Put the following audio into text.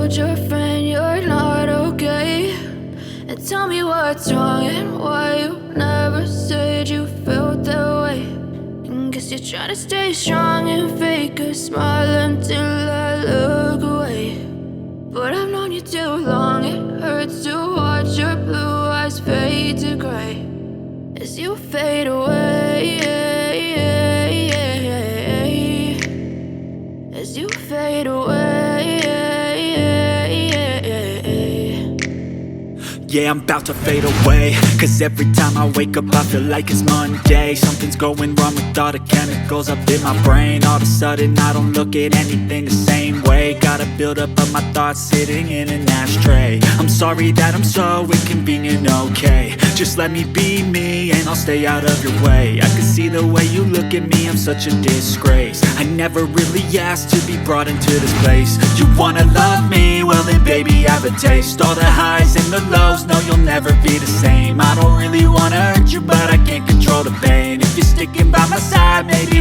told your friend you're not okay, and tell me what's wrong and why you never said you felt that way. And guess you're trying to stay strong and fake a smile until I look away. But I've known you too long, it hurts to watch your blue eyes fade to gray as you fade away, as you fade away. Yeah, I'm about to fade away, cause every time I wake up I feel like it's Monday. Something's going wrong with all the chemicals up in my brain. All of a sudden I don't look at anything the same way. Got a build up of my thoughts sitting in an ashtray. I'm sorry that I'm so inconvenient, okay. Just let me be me and I'll stay out of your way. I can see the way you look at me, I'm such a disgrace. I never really asked to be brought into this place. You wanna love me? Well then baby have a taste. All the highs and the lows, no you'll never be the same. I don't really wanna hurt you but I can't control the pain. If you're sticking by my side, maybe